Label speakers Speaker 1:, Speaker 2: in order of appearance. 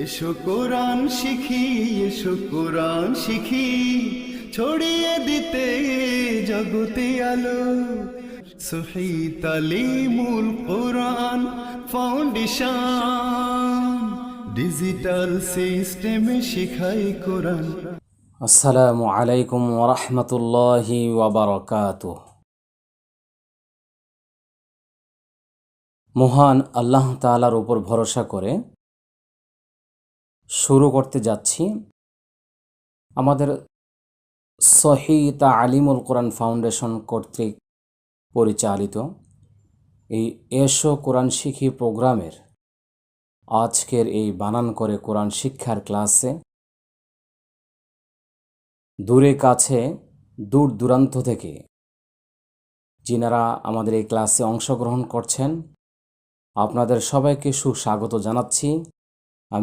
Speaker 1: এসো কোরআন শিখি, এসো কোরআন শিখি, ছড়িয়ে দিতে জগতে আলো। সহি তালিমুল কোরআন ফাউন্ডেশন, ডিজিটাল সিস্টেমে শিখাই কোরআন।
Speaker 2: আসসালামু আলাইকুম ওরহমতুল্লাহি ওয়াবারাকাতুহ। মহান আল্লাহ তাআলার উপর ভরসা করে শুরু করতে যাচ্ছি আমাদের সহি তালিমুল কোরআন ফাউন্ডেশন কর্তৃক পরিচালিত এই এসো কোরআন শিখি প্রোগ্রামের আজকের এই বানান করে কোরআন শিক্ষার ক্লাসে। দূরে কাছে দূর দূরান্ত থেকে যিনারা আমাদের এই ক্লাসে অংশগ্রহণ করছেন আপনাদের সবাইকে সুস্বাগত জানাচ্ছি।